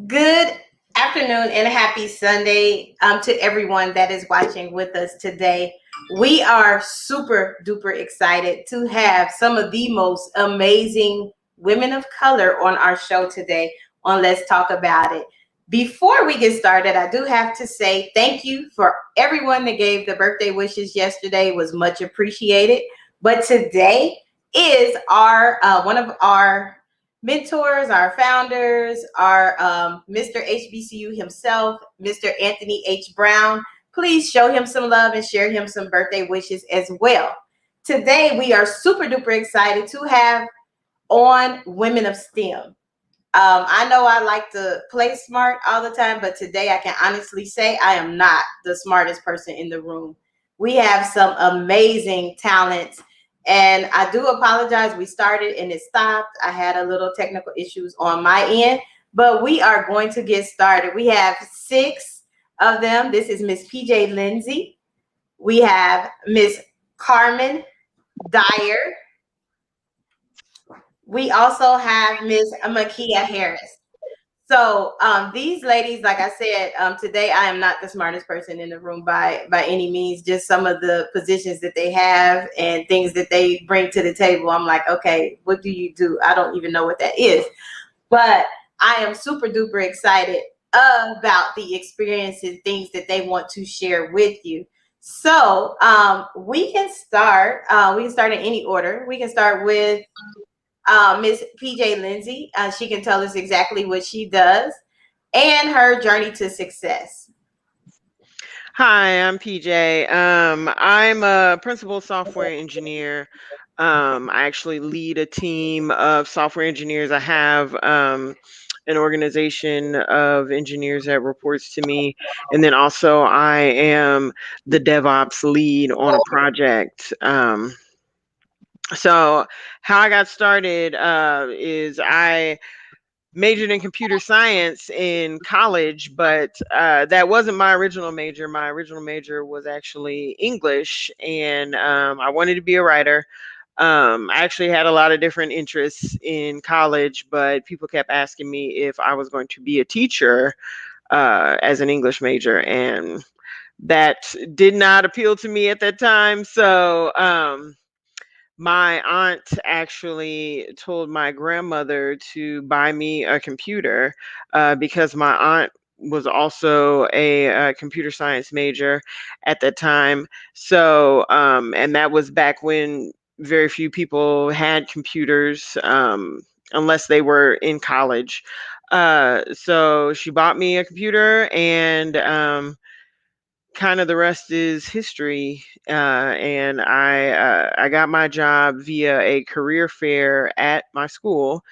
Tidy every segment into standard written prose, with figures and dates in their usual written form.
Good afternoon and happy Sunday to everyone that is watching with us today. We are super duper excited to have some of the most amazing women of color on our show today on Let's Talk About It. Before we get started, I do have to say thank you for everyone that gave the birthday wishes yesterday. It was much appreciated. But today is our one of our mentors, our founders, our Mr. HBCU himself, Mr. Anthony H. Brown. Please show him some love and share him some birthday wishes as well. Today, we are super duper excited to have on Women of STEM. I know I like to play smart all the time, but today I can honestly say I am not the smartest person in the room. We have some amazing talents, and I do apologize. We started and it stopped. I had a little technical issues on my end, but we are going to get started. We have 6 of them. This is Miss PJ Lindsey. We have Miss Carmen Dyer. We also have Miss Makia Harris. So these ladies, like I said, today I am not the smartest person in the room by any means. Just some of the positions that they have and things that they bring to the table. I'm like, okay, what do you do? I don't even know what that is. But I am super duper excited about the experiences, things that they want to share with you. So we can start. We can start in any order. We can start with Miss PJ Lindsey. She can tell us exactly what she does and her journey to success. Hi, I'm PJ. I'm a principal software engineer. I actually lead a team of software engineers. I have an organization of engineers that reports to me. And then also, I am the DevOps lead on a project. So, how I got started is I majored in computer science in college, but that wasn't my original major. My original major was actually English, and I wanted to be a writer. I actually had a lot of different interests in college, but people kept asking me if I was going to be a teacher as an English major, and that did not appeal to me at that time. So, my aunt actually told my grandmother to buy me a computer because my aunt was also a computer science major at that time. So, and that was back when very few people had computers unless they were in college. So she bought me a computer, and kind of the rest is history. And I got my job via a career fair at my school,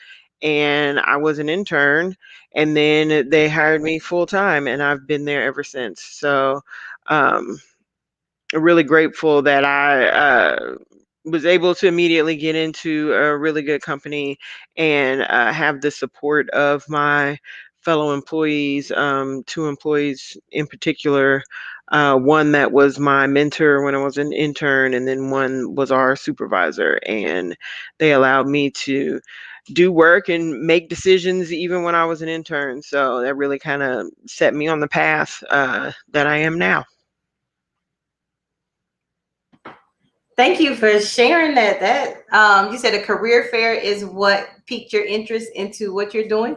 and I was an intern, and then they hired me full time, and I've been there ever since. So um, really grateful that I was able to immediately get into a really good company and have the support of my fellow employees, 2 employees in particular. One that was my mentor when I was an intern, and then one was our supervisor. And they allowed me to do work and make decisions even when I was an intern. So that really kind of set me on the path that I am now. Thank you for sharing that. That you said a career fair is what piqued your interest into what you're doing.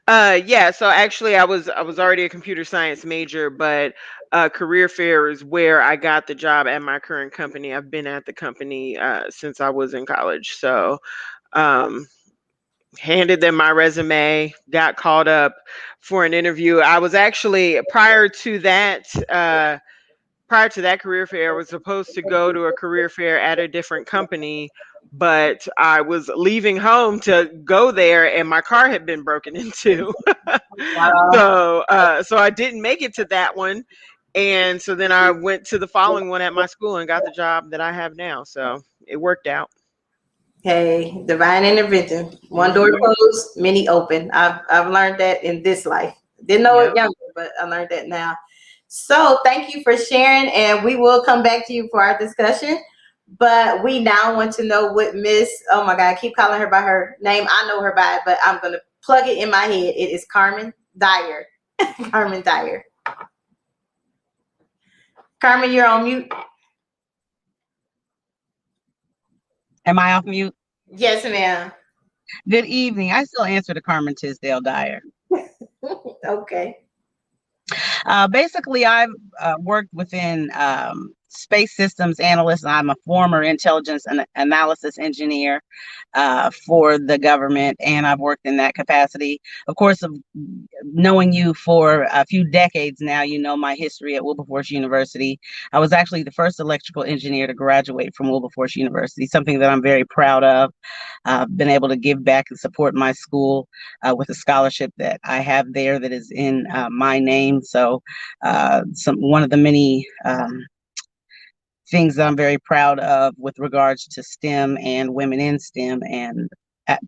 Yeah, so actually I was already a computer science major, but career fair is where I got the job at my current company. I've been at the company since I was in college. So um handed them my resume, got called up for an interview. I was actually prior to that career fair, I was supposed to go to a career fair at a different company, but I was leaving home to go there, and my car had been broken into. Wow. So I didn't make it to that one, and so then I went to the following one at my school and got the job that I have now. So it worked out. Hey, divine intervention. One door Hmm. closed, many open. I've learned that in this life. Didn't know it Yep. younger, but I learned that now. So thank you for sharing, and we will come back to you for our discussion. But we now want to know what Miss, oh my God, I keep calling her by her name. I know her by it, but I'm gonna plug it in my head. It is Carmen Dyer. Carmen Dyer. Carmen, you're on mute. Am I off mute? Yes, ma'am. Good evening. I still answer to Carmen Tisdale Dyer. Okay. Basically, I've worked within space systems analyst. I'm a former intelligence and analysis engineer for the government, and I've worked in that capacity. Of course, of knowing you for a few decades now, you know my history at Wilberforce University. I was actually the first electrical engineer to graduate from Wilberforce University, something that I'm very proud of. I've been able to give back and support my school with a scholarship that I have there that is in my name. So one of the many things that I'm very proud of with regards to STEM and women in STEM and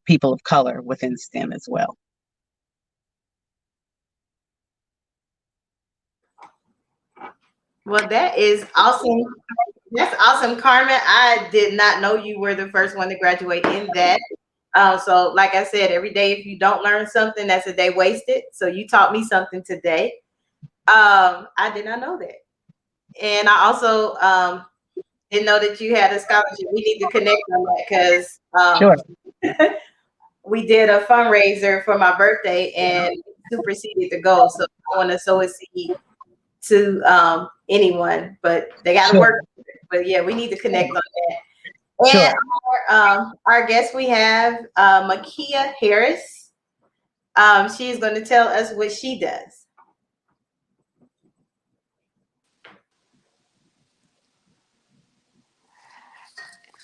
people of color within STEM as well. Well, that is awesome. That's awesome, Carmen. I did not know you were the first one to graduate in that. So, like I said, every day if you don't learn something, that's a day wasted. So you taught me something today. I did not know that, and I also didn't know that you had a scholarship. We need to connect on that because Sure. we did a fundraiser for my birthday and superseded the goal. So I want to sow a seed to anyone, but they got to Sure. work. But yeah, we need to connect on that. Sure. And our guest we have, Makia Harris. She is going to tell us what she does.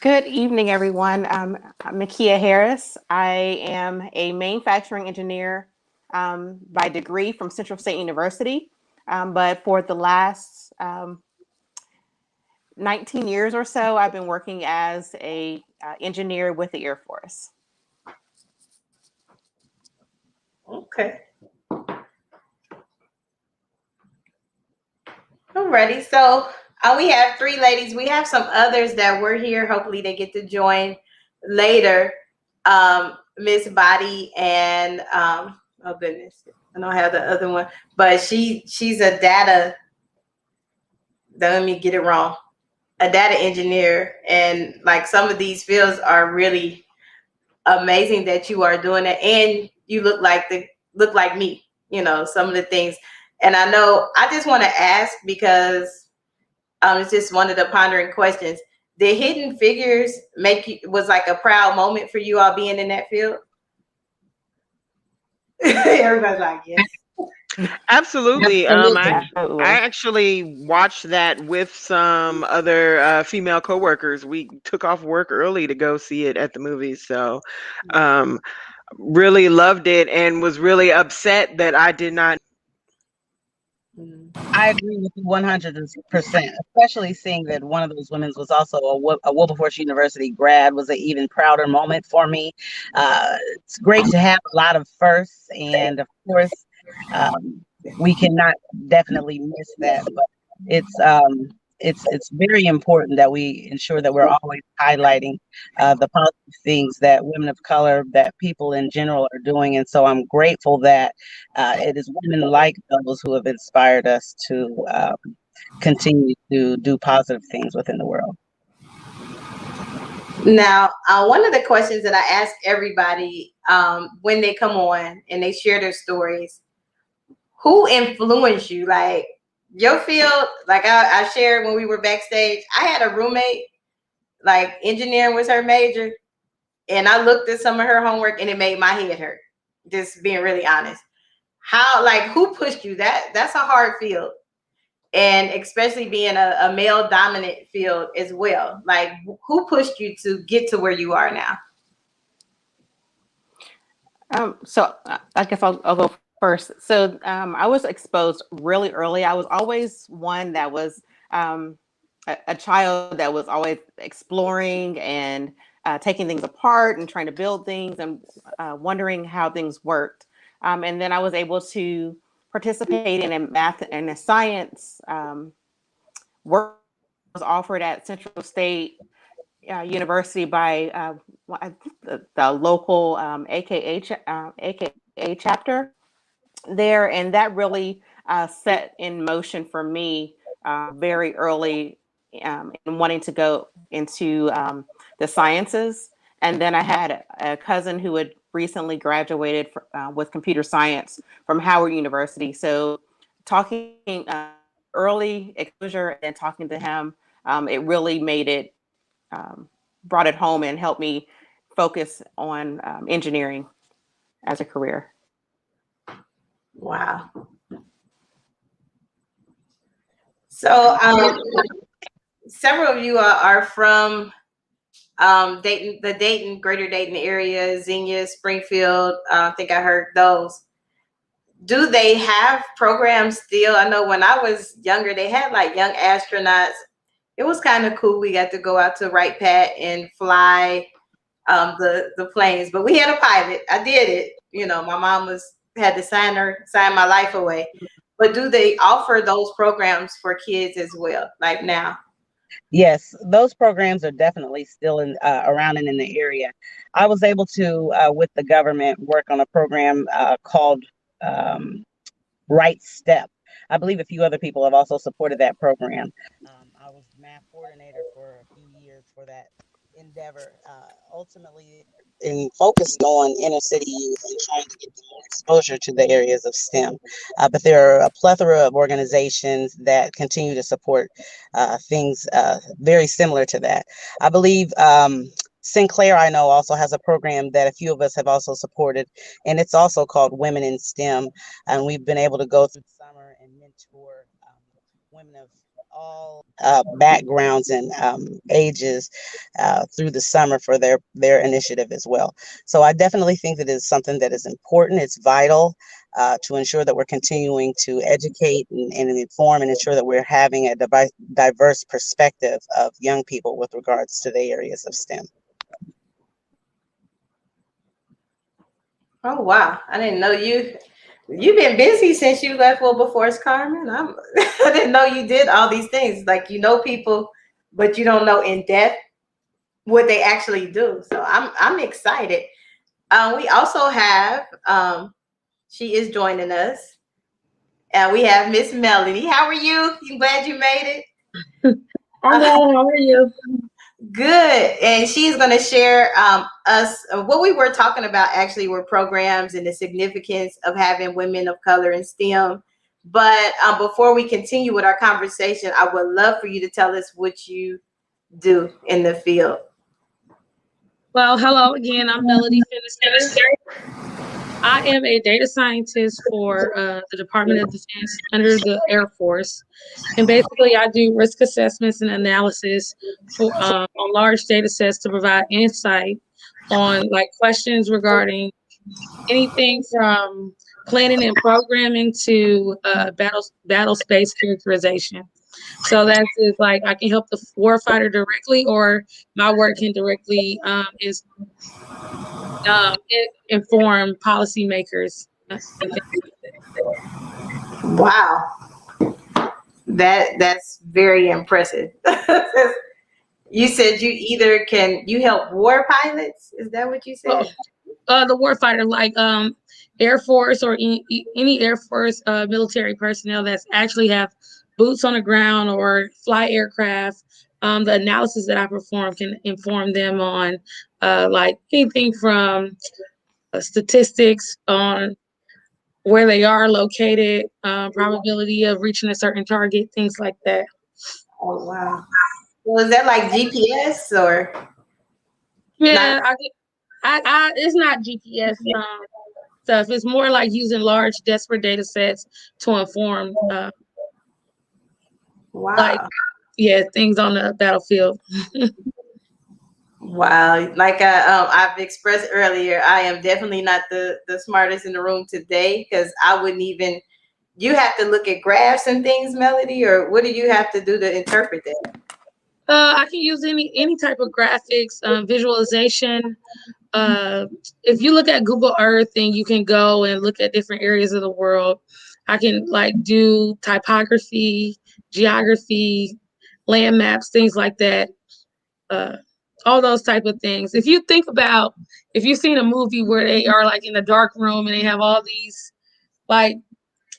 Good evening, everyone. I'm Makia Harris. I am a manufacturing engineer by degree from Central State University. But for the last 19 years or so, I've been working as a engineer with the Air Force. Okay. Alrighty. So we have three ladies. We have some others that were here. Hopefully they get to join later. Miss Body and oh goodness, I don't have the other one, but she's a data. Don't let me get it wrong. A data engineer, and like some of these fields are really amazing that you are doing it, and you look like me. You know some of the things, and I know I just want to ask because it's just one of the pondering questions. Did Hidden Figures was like a proud moment for you all being in that field? Everybody's like, yes. Absolutely. Absolutely. I actually watched that with some other female coworkers. We took off work early to go see it at the movies. So really loved it and was really upset that I did not. I agree with you 100%, especially seeing that one of those women was also a Wilberforce University grad was an even prouder moment for me. It's great to have a lot of firsts, and of course, we cannot definitely miss that, but it's very important that we ensure that we're always highlighting the positive things that women of color, that people in general are doing. And so I'm grateful that it is women like those who have inspired us to continue to do positive things within the world. Now, one of the questions that I ask everybody when they come on and they share their stories, who influenced you? Like your field, like I shared when we were backstage, I had a roommate, like engineering was her major, and I looked at some of her homework and it made my head hurt. Just being really honest. Who pushed you? That's a hard field. And especially being a male dominant field as well. Like who pushed you to get to where you are now? So I guess I'll go first. So I was exposed really early. I was always one that was a child that was always exploring and taking things apart and trying to build things and wondering how things worked. And then I was able to participate in a math and a science work was offered at Central State University by I think the local AKH chapter there, and that really set in motion for me very early in wanting to go into the sciences. And then I had a cousin who had recently graduated with computer science from Howard University. So talking early exposure and talking to him, it really made it, brought it home and helped me focus on engineering as a career. Wow. So several of you are from Dayton, the Dayton, greater Dayton area, Xenia, Springfield. I think I heard those. Do they have programs still? I know when I was younger, they had like young astronauts. It was kind of cool. We got to go out to Wright Pat and fly the planes, but we had a pilot. I did it. You know, my mom had to sign my life away. But do they offer those programs for kids as well, like now? Yes, those programs are definitely still in around and in the area. I was able to, with the government, work on a program called Right Step. I believe a few other people have also supported that program. I was math coordinator for a few years for that endeavor. Ultimately, focused on inner city youth and trying to get them more exposure to the areas of STEM. But there are a plethora of organizations that continue to support things very similar to that. I believe Sinclair, I know, also has a program that a few of us have also supported, and it's also called Women in STEM. And we've been able to go through the summer and mentor women of all backgrounds and ages through the summer for their initiative as well. So I definitely think that it's something that is important. It's vital to ensure that we're continuing to educate and inform and ensure that we're having a diverse perspective of young people with regards to the areas of STEM. Oh wow! I didn't know you've been busy since you left Wilberforce, Carmen. I didn't know you did all these things. Like, you know people, but you don't know in depth what they actually do. So I'm excited. We also have she is joining us, and we have Miss Melody. How are you? You glad you made it? I'm well. How are you? Good. And she's going to share what we were talking about actually were programs and the significance of having women of color in STEM. But before we continue with our conversation, I would love for you to tell us what you do in the field. Well, hello again. I'm Melody Finister. I am a data scientist for the Department of Defense under the Air Force. And basically, I do risk assessments and analysis for on large data sets to provide insight on like questions regarding anything from planning and programming to battle space characterization. So that's is like I can help the warfighter directly, or my work can directly inform policymakers. Wow. That's very impressive. You said you help war pilots? Is that what you said? The warfighter, like Air Force or any Air Force military personnel that's actually have boots on the ground or fly aircraft. The analysis that I perform can inform them on like anything from statistics on where they are located, probability of reaching a certain target, things like that. Oh wow. Well, is that like GPS or? Yeah, I it's not GPS stuff. It's more like using large, desperate data sets to inform, Wow. things on the battlefield. Wow. Like I've expressed earlier, I am definitely not the smartest in the room today, because I wouldn't even. You have to look at graphs and things, Melody, or what do you have to do to interpret that? I can use any type of graphics, visualization. If you look at Google Earth and you can go and look at different areas of the world, I can like do typography, geography, land maps, things like that. all those type of things. If you think about, if you've seen a movie where they are like in a dark room and they have all these like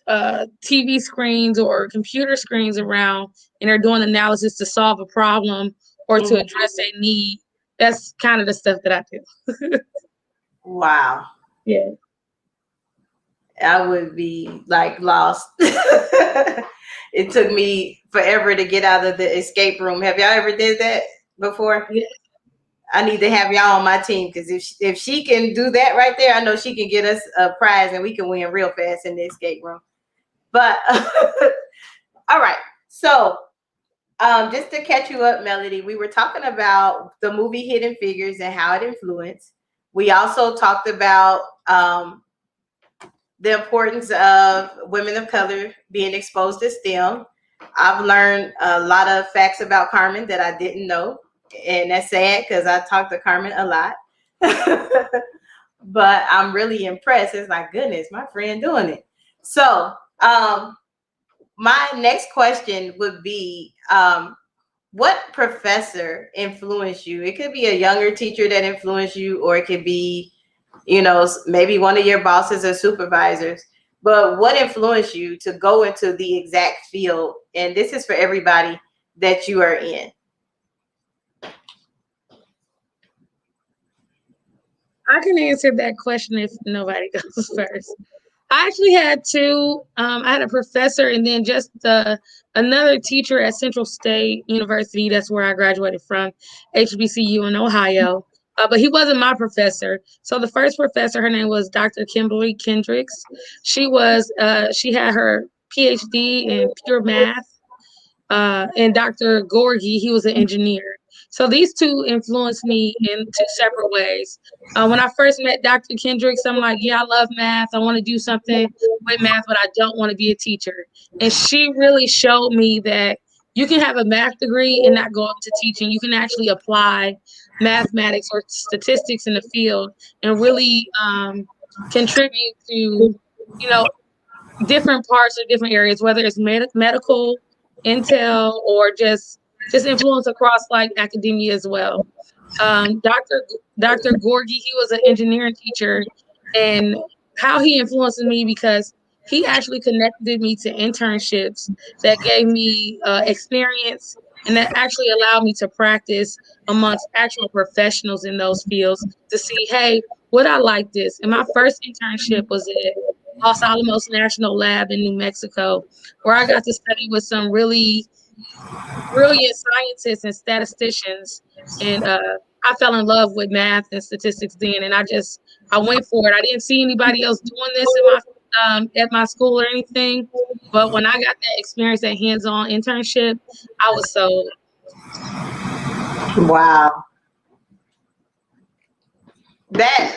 TV screens or computer screens around, and they're doing analysis to solve a problem or to Mhm. address a need, that's kind of the stuff that I do. Wow. Yeah. I would be like lost. It took me forever to get out of the escape room. Have y'all ever did that before? Yeah. I need to have y'all on my team because if she can do that right there, I know she can get us a prize and we can win real fast in the escape room. But all right, so just to catch you up, Melody, we were talking about the movie Hidden Figures and how it influenced. We also talked about the importance of women of color being exposed to STEM. I've learned a lot of facts about Carmen that I didn't know, and that's sad because I talk to Carmen a lot. But I'm really impressed. It's like, goodness, my friend doing it. So, my next question would be, what professor influenced you? It could be a younger teacher that influenced you, or it could be, maybe one of your bosses or supervisors. But what influenced you to go into the exact field? And this is for everybody that you are in. I can answer that question if nobody goes first. I actually had two. I had a professor and then just another teacher at Central State University. That's where I graduated from, HBCU in Ohio. But he wasn't my professor. So the first professor, her name was Dr. Kimberly Kendricks. She had her PhD in pure math. And Dr. Gorgie, he was an engineer. So these two influenced me in two separate ways. When I first met Dr. Kendricks, I'm like, yeah, I love math. I want to do something with math, but I don't want to be a teacher. And she really showed me that you can have a math degree and not go up to teaching. You can actually apply mathematics or statistics in the field and really contribute to, different parts or different areas, whether it's medical, intel, or just influence across like academia as well. Dr. Gorgie, he was an engineering teacher, and how he influenced me because he actually connected me to internships that gave me experience and that actually allowed me to practice amongst actual professionals in those fields to see, hey, would I like this? And my first internship was at Los Alamos National Lab in New Mexico, where I got to study with some really brilliant scientists and statisticians. And I fell in love with math and statistics then, and I went for it. I didn't see anybody else doing this in my at my school or anything, but when I got that experience, that hands-on internship, I was so. Wow. That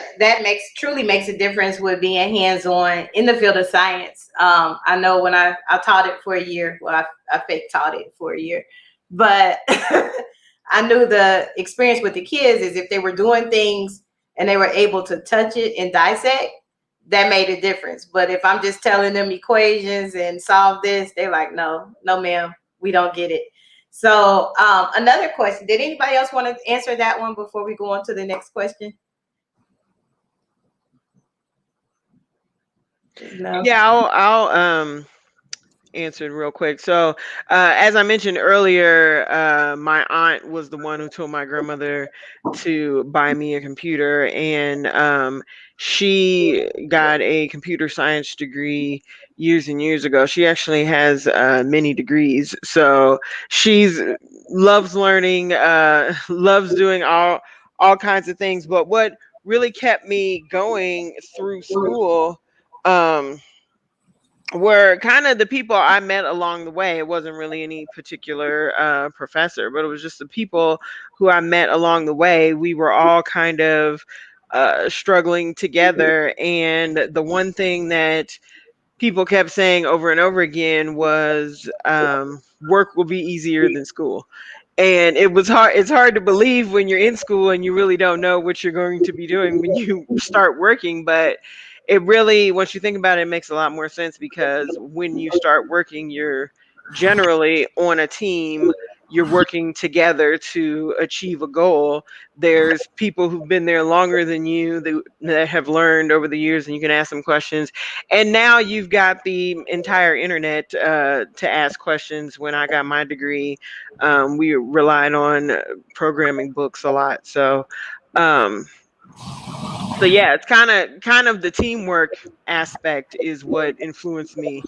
truly makes a difference with being hands-on in the field of science. I know when I taught it for a year. Well, I fake taught it for a year, but I knew the experience with the kids is if they were doing things and they were able to touch it and dissect, that made a difference. But if I'm just telling them equations and solve this, they're like, no, ma'am, we don't get it. So another question, did anybody else want to answer that one before we go on to the next question? No. Yeah, I'll answer it real quick. So, as I mentioned earlier, my aunt was the one who told my grandmother to buy me a computer, and she got a computer science degree years and years ago. She actually has many degrees, so she's loves learning, loves doing all kinds of things. But what really kept me going through school were kind of the people I met along the way. It wasn't really any particular professor, but it was just the people who I met along the way. We were all kind of struggling together. And the one thing that people kept saying over and over again was work will be easier than school. And it's hard to believe when you're in school and you really don't know what you're going to be doing when you start working. But it really, once you think about it, it makes a lot more sense, because when you start working, you're generally on a team you're working together to achieve a goal. There's people who've been there longer than you that have learned over the years, and you can ask them questions. And now you've got the entire internet to ask questions. When I got my degree, we relied on programming books a lot. Um, so yeah, it's kind of the teamwork aspect is what influenced me.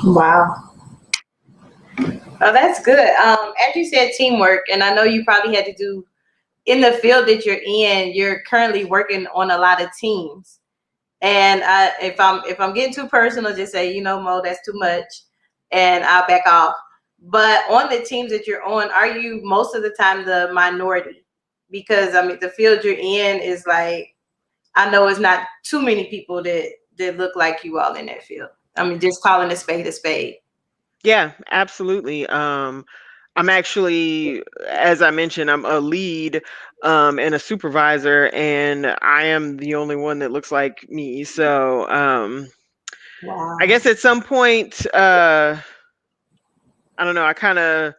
Wow. Oh, that's good. As you said, teamwork, and I know you probably had to do in the field that you're in. You're currently working on a lot of teams, and if I'm getting too personal, just say, Mo, that's too much, and I'll back off. But on the teams that you're on, are you most of the time the minority? Because I mean, the field you're in is like, I know it's not too many people that look like you all in that field. I mean, just calling a spade a spade. Yeah, absolutely. I'm actually, as I mentioned, I'm a lead and a supervisor, and I am the only one that looks like me. So I Wow. guess at some point, I don't know, I kind of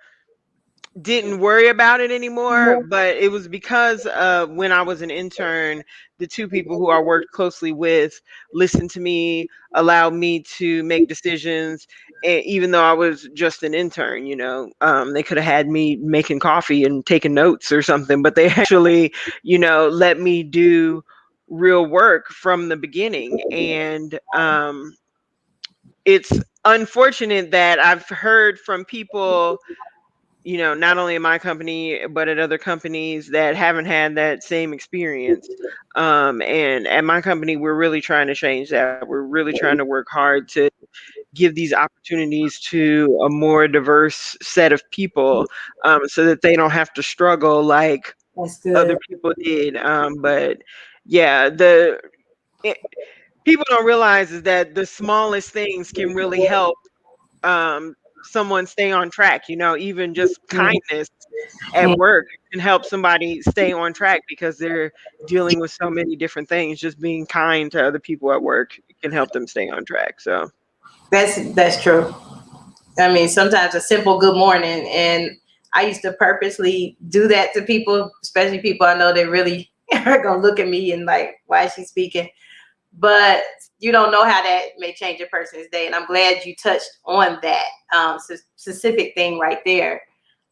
didn't worry about it anymore, but it was because when I was an intern, the two people who I worked closely with listened to me, allowed me to make decisions. And even though I was just an intern, they could have had me making coffee and taking notes or something, but they actually, let me do real work from the beginning. And it's unfortunate that I've heard from people, not only in my company, but at other companies that haven't had that same experience. And at my company, we're really trying to change that. We're really trying to work hard to give these opportunities to a more diverse set of people, so that they don't have to struggle like That's other good. people did. But yeah, it, people don't realize is that the smallest things can really help someone stay on track. Even just kindness at work can help somebody stay on track because they're dealing with so many different things. Just being kind to other people at work can help them stay on track. So That's true. I mean, sometimes a simple good morning, and I used to purposely do that to people, especially people I know they really are gonna look at me and like, why is she speaking? But you don't know how that may change a person's day, and I'm glad you touched on that specific thing right there.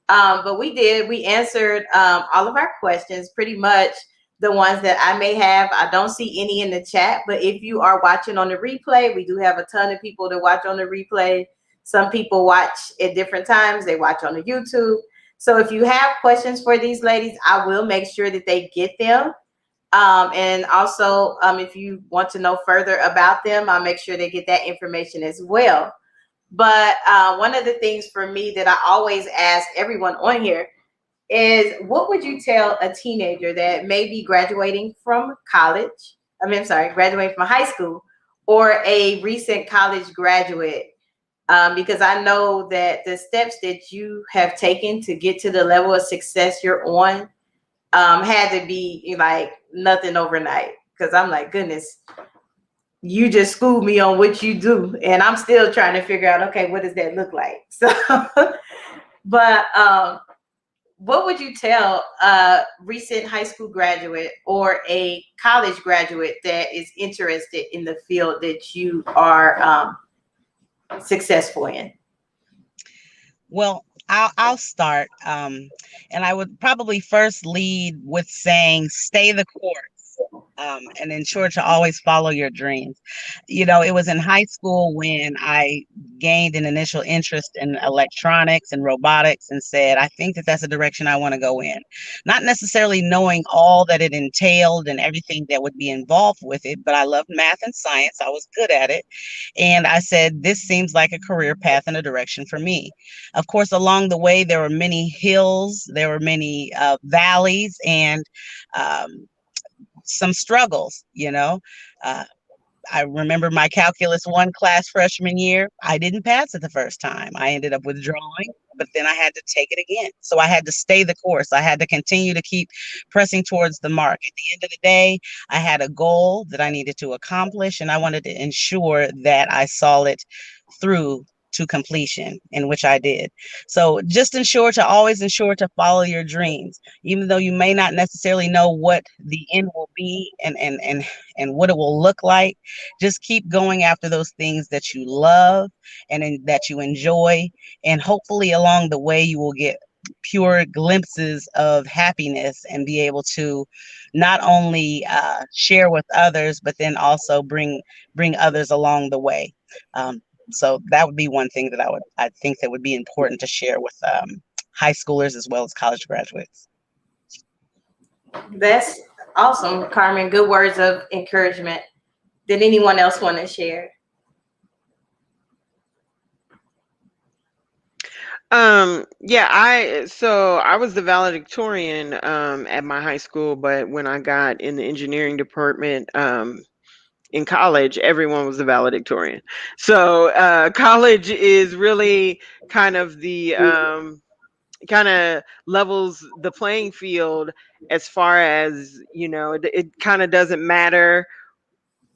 But we answered all of our questions, pretty much the ones that I may have. I don't see any in the chat, but if you are watching on the replay, we do have a ton of people that watch on the replay. Some people watch at different times, they watch on the YouTube. So if you have questions for these ladies, I will make sure that they get them. And also, if you want to know further about them, I'll make sure they get that information as well. But one of the things for me that I always ask everyone on here is, what would you tell a teenager that may be graduating from college? Graduating from high school, or a recent college graduate? Because I know that the steps that you have taken to get to the level of success you're on had to be like nothing overnight. Because I'm like, goodness, you just schooled me on what you do, and I'm still trying to figure out, okay, what does that look like? So but what would you tell a recent high school graduate or a college graduate that is interested in the field that you are successful in? Well, I'll start, and I would probably first lead with saying, stay the course. And ensure to always follow your dreams. It was in high school when I gained an initial interest in electronics and robotics and said, I think that that's a direction I want to go in. Not necessarily knowing all that it entailed and everything that would be involved with it, but I loved math and science. I was good at it. And I said, this seems like a career path and a direction for me. Of course, along the way, there were many hills, there were many valleys, and some struggles. Uh, I remember my Calculus 1 class freshman year. I didn't pass it the first time. I ended up withdrawing, but then I had to take it again. So I had to stay the course. I had to continue to keep pressing towards the mark. At the end of the day, I had a goal that I needed to accomplish, and I wanted to ensure that I saw it through to completion, in which I did. So just always ensure to follow your dreams, even though you may not necessarily know what the end will be and what it will look like. Just keep going after those things that you love that you enjoy, and hopefully along the way you will get pure glimpses of happiness and be able to not only share with others, but then also bring others along the way. So that would be one thing that I think that would be important to share with high schoolers as well as college graduates. That's awesome, Carmen. Good words of encouragement. Did anyone else want to share? Yeah, I was the valedictorian at my high school, but when I got in the engineering department in college, everyone was the valedictorian. So college is really kind of the kind of levels the playing field as far as, it kind of doesn't matter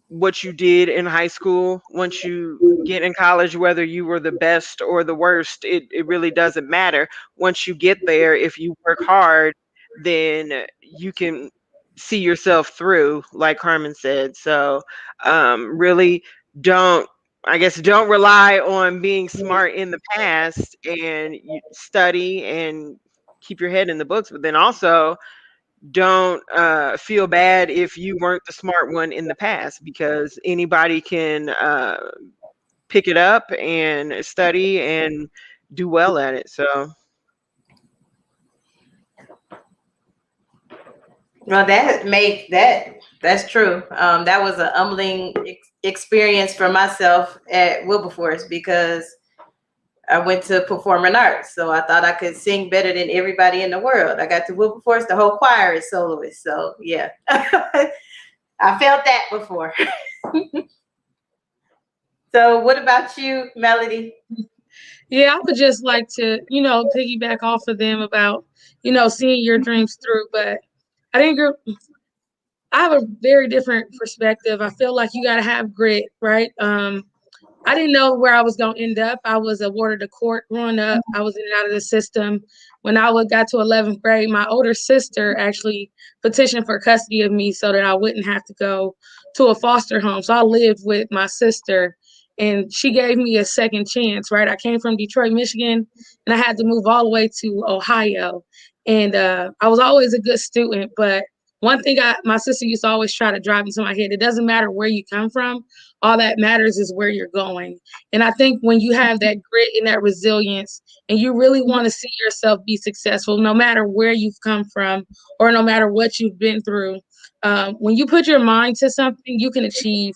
what you did in high school. Once you get in college, whether you were the best or the worst, it really doesn't matter. Once you get there, if you work hard, then you can see yourself through, like Carmen said. So really don't don't rely on being smart in the past, and you study and keep your head in the books, but then also don't feel bad if you weren't the smart one in the past, because anybody can pick it up and study and do well at it. So Well, that's true. That was a humbling experience for myself at Wilberforce, because I went to performing arts, so I thought I could sing better than everybody in the world. I got to Wilberforce, the whole choir is soloist. So yeah, I felt that before. So what about you, Melody? Yeah, I would just like to, piggyback off of them about, seeing your dreams through. But I think I have a very different perspective. I feel like you got to have grit, right? I didn't know where I was going to end up. I was awarded a court growing up. I was in and out of the system. When I got to 11th grade, my older sister actually petitioned for custody of me so that I wouldn't have to go to a foster home. So I lived with my sister, and she gave me a second chance, right? I came from Detroit, Michigan, and I had to move all the way to Ohio. And I was always a good student, but one thing my sister used to always try to drive into my head: it doesn't matter where you come from. All that matters is where you're going. And I think when you have that grit and that resilience, and you really want to see yourself be successful, no matter where you've come from or no matter what you've been through, when you put your mind to something, you can achieve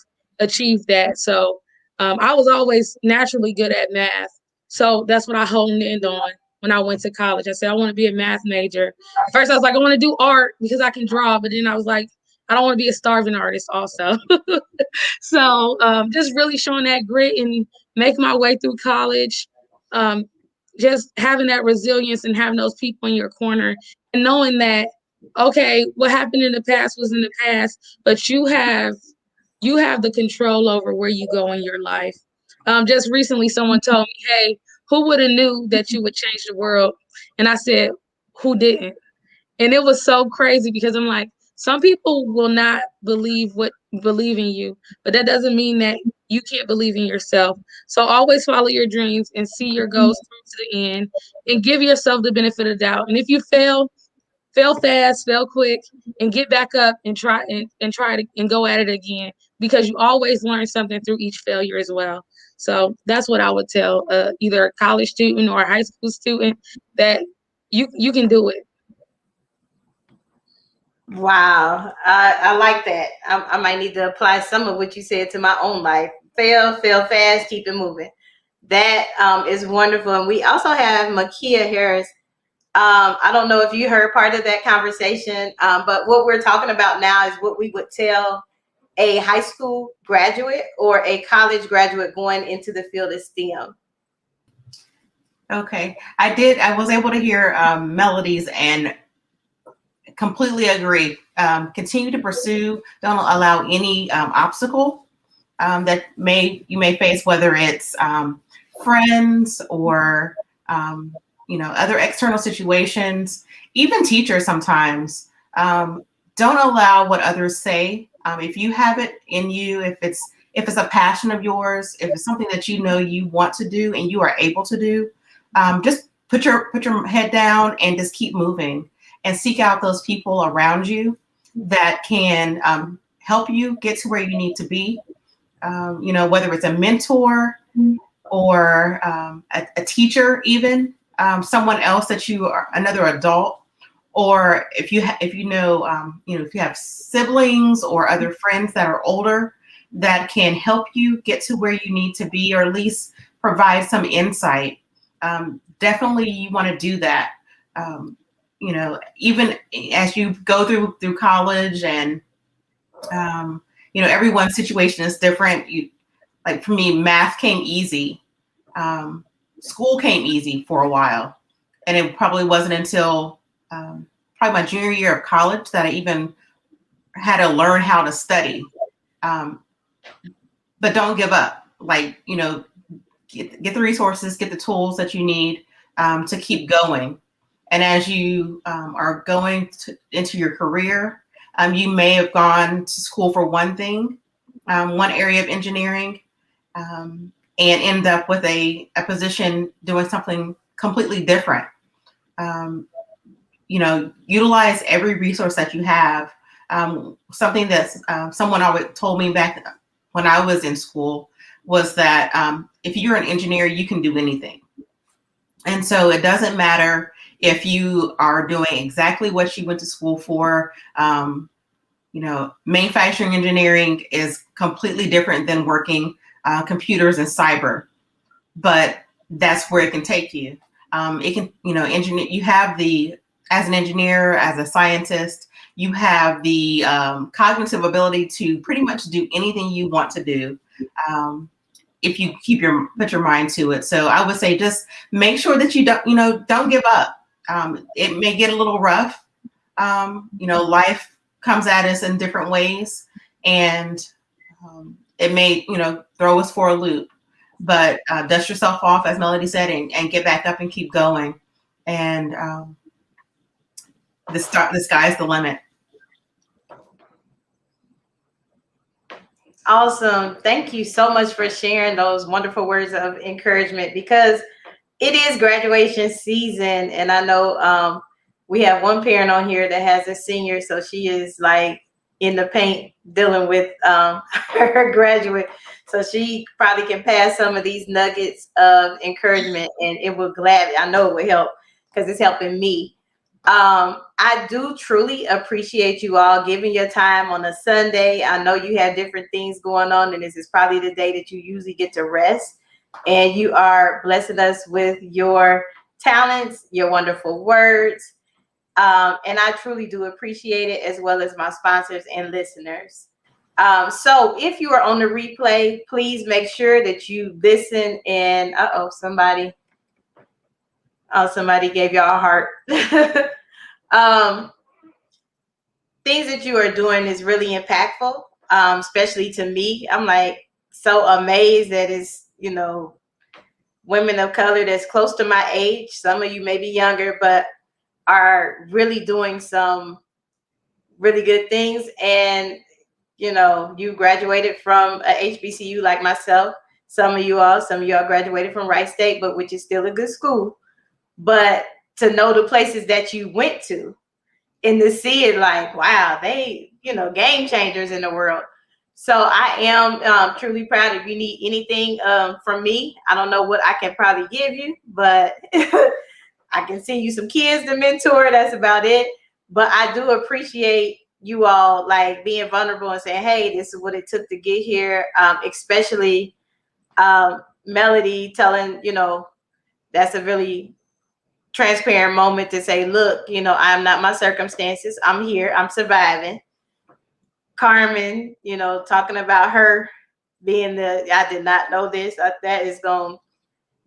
that. So I was always naturally good at math. So that's what I honed in on when I went to college. I said, I want to be a math major. At first, I was like, I want to do art because I can draw. But then I was like, I don't want to be a starving artist also. So just really showing that grit and making my way through college, just having that resilience and having those people in your corner and knowing that, okay, what happened in the past was in the past, but you have the control over where you go in your life. Just recently, someone told me, hey, who would have knew that you would change the world? And I said, who didn't? And it was so crazy because I'm like, some people will not believe in you, but that doesn't mean that you can't believe in yourself. So always follow your dreams and see your goals through to the end, and give yourself the benefit of the doubt. And if you fail fast, fail quick, and get back up and try and go at it again, because you always learn something through each failure as well. So that's what I would tell either a college student or a high school student, that you can do it. Wow, I like that. I might need to apply some of what you said to my own life. Fail fast, keep it moving. That is wonderful. And we also have Makia Harris. I don't know if you heard part of that conversation, but what we're talking about now is what we would tell a high school graduate or a college graduate going into the field of STEM. Okay, I was able to hear Melody's and completely agree. Continue to pursue. Don't allow any obstacle that you may face, whether it's friends or other external situations, even teachers sometimes, don't allow what others say. If you have it in you, if it's a passion of yours, if it's something that you know you want to do and you are able to do, just put your head down and just keep moving and seek out those people around you that can help you get to where you need to be. Whether it's a mentor or a teacher, even someone else that you are, another adult, or if you have siblings or other friends that are older that can help you get to where you need to be, or at least provide some insight. Definitely, you want to do that. Even as you go through college, and everyone's situation is different. Like for me, math came easy. School came easy for a while, and it probably wasn't until probably my junior year of college that I even had to learn how to study. But don't give up. Like, get the resources, get the tools that you need to keep going. And as you are going into your career, you may have gone to school for one thing, one area of engineering, and end up with a position doing something completely different. Utilize every resource that you have. Something that someone always told me back when I was in school was that if you're an engineer, you can do anything. And so it doesn't matter if you are doing exactly what you went to school for. Manufacturing engineering is completely different than working computers and cyber, but that's where it can take you. It can, engineer. You have as an engineer, as a scientist, you have the cognitive ability to pretty much do anything you want to do. If you put your mind to it. So I would say just make sure that you don't give up. It may get a little rough. Life comes at us in different ways, and it may, throw us for a loop, but dust yourself off, as Melody said, and get back up and keep going. And the sky's the limit. Awesome. Thank you so much for sharing those wonderful words of encouragement, because it is graduation season. And I know we have one parent on here that has a senior, so she is like in the paint dealing with her graduate. So she probably can pass some of these nuggets of encouragement, and it will gladly, I know it will help, because it's helping me. I do truly appreciate you all giving your time on a Sunday. I know you have different things going on, and this is probably the day that you usually get to rest, and you are blessing us with your talents, your wonderful words. And I truly do appreciate it, as well as my sponsors and listeners. So if you are on the replay, please make sure that you listen. And somebody gave y'all a heart. Things that you are doing is really impactful, especially to me. I'm like so amazed that it's, women of color that's close to my age. Some of you may be younger, but are really doing some really good things. And, you graduated from a HBCU like myself. Some of you all graduated from Wright State, but which is still a good school. But to know the places that you went to and to see it like, wow, they, game changers in the world. So I am truly proud. If you need anything from me, I don't know what I can probably give you, but I can send you some kids to mentor. That's about it. But I do appreciate you all like being vulnerable and saying, hey, this is what it took to get here. Especially Melody telling, that's a really transparent moment to say, look, I'm not my circumstances. I'm here. I'm surviving. Carmen, talking about her being I did not know this. That is going to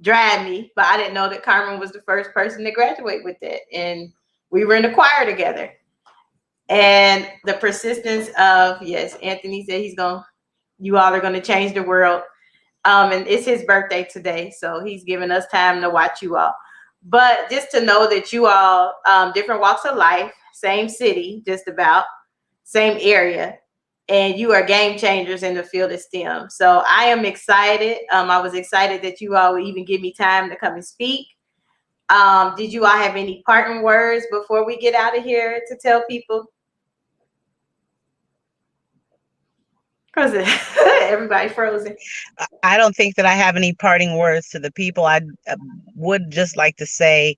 drive me, but I didn't know that Carmen was the first person to graduate with it. And we were in the choir together. And the persistence of, yes, Anthony said you all are going to change the world. And it's his birthday today, so he's giving us time to watch you all. But just to know that you all, different walks of life, same city, just about same area, and you are game changers in the field of STEM. So I am excited. I was excited that you all would even give me time to come and speak. Did you all have any parting words before we get out of here to tell people? Because everybody frozen. I don't think that I have any parting words to the people. I would just like to say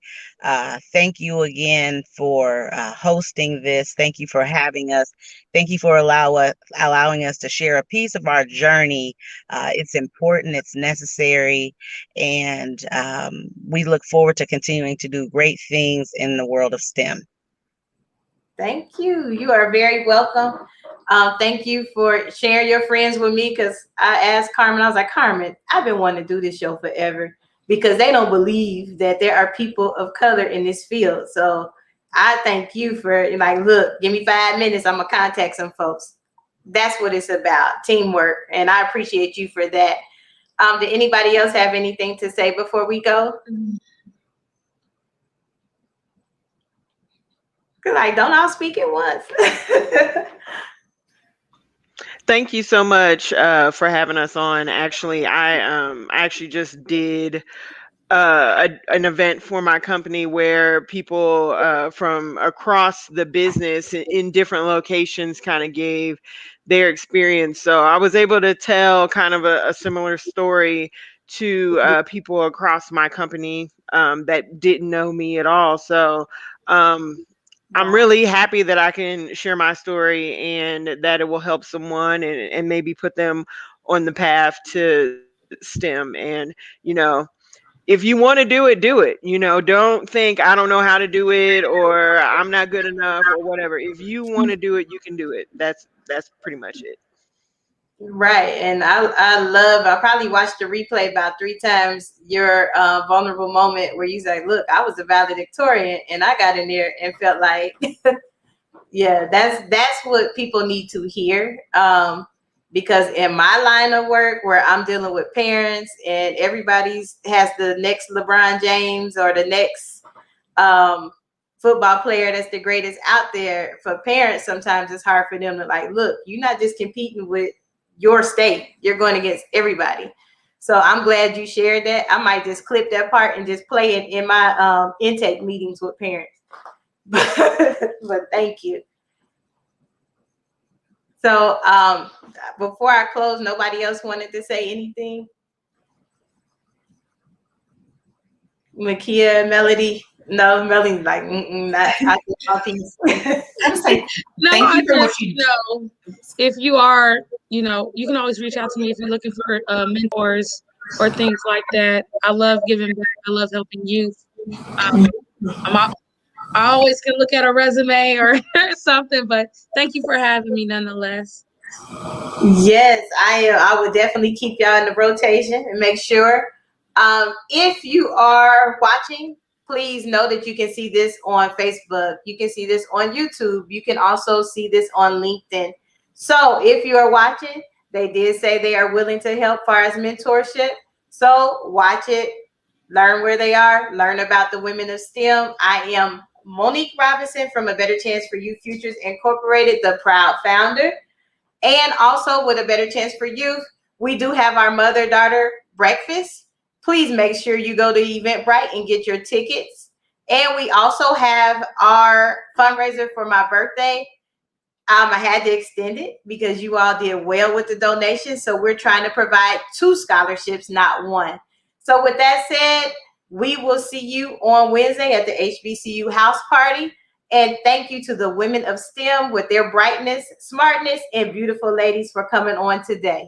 thank you again for hosting this. Thank you for having us. Thank you for allowing us to share a piece of our journey. It's important, it's necessary, and we look forward to continuing to do great things in the world of STEM. Thank you. You are very welcome. Thank you for sharing your friends with me, because I asked Carmen, I was like, Carmen, I've been wanting to do this show forever, because they don't believe that there are people of color in this field. So I thank you for like, look, give me 5 minutes. I'm going to contact some folks. That's what it's about, teamwork. And I appreciate you for that. Did anybody else have anything to say before we go? Like, don't all speak at once. Thank you so much for having us on. Actually, I actually just did an event for my company where people from across the business in different locations kind of gave their experience. So I was able to tell kind of a similar story to people across my company that didn't know me at all. So I'm really happy that I can share my story and that it will help someone and maybe put them on the path to STEM. And, if you want to do it, do it. Don't think I don't know how to do it or I'm not good enough or whatever. If you want to do it, you can do it. That's pretty much it. Right. And I probably watched the replay about 3 times, your vulnerable moment where you say, look, I was a valedictorian and I got in there and felt like, yeah, that's what people need to hear. Because in my line of work where I'm dealing with parents and everybody's has the next LeBron James or the next football player that's the greatest out there, for parents, sometimes it's hard for them to like, look, you're not just competing with your state, you're going against everybody. So I'm glad you shared that. I might just clip that part and just play it in my intake meetings with parents. But thank you. So before I close, nobody else wanted to say anything? Makia, Melody? No, Melody like, not, I think my piece. I'm saying No, thank I you for what just, you know, if you are, you can always reach out to me if you're looking for mentors or things like that. I love giving back. I love helping youth. I always can look at a resume or something, but thank you for having me nonetheless. Yes, I would definitely keep y'all in the rotation and make sure. If you are watching, please know that you can see this on Facebook. You can see this on YouTube. You can also see this on LinkedIn. So if you are watching, they did say they are willing to help as far as mentorship. So watch it, learn where they are, learn about the women of STEM. I am Monique Robinson from A Better Chance for You Futures Incorporated, the proud founder. And also with A Better Chance for Youth, we do have our mother-daughter breakfast. Please make sure you go to Eventbrite and get your tickets. And we also have our fundraiser for my birthday. I had to extend it because you all did well with the donation. So we're trying to provide 2 scholarships, not 1. So with that said, we will see you on Wednesday at the HBCU house party. And thank you to the women of STEM with their brightness, smartness, and beautiful ladies for coming on today.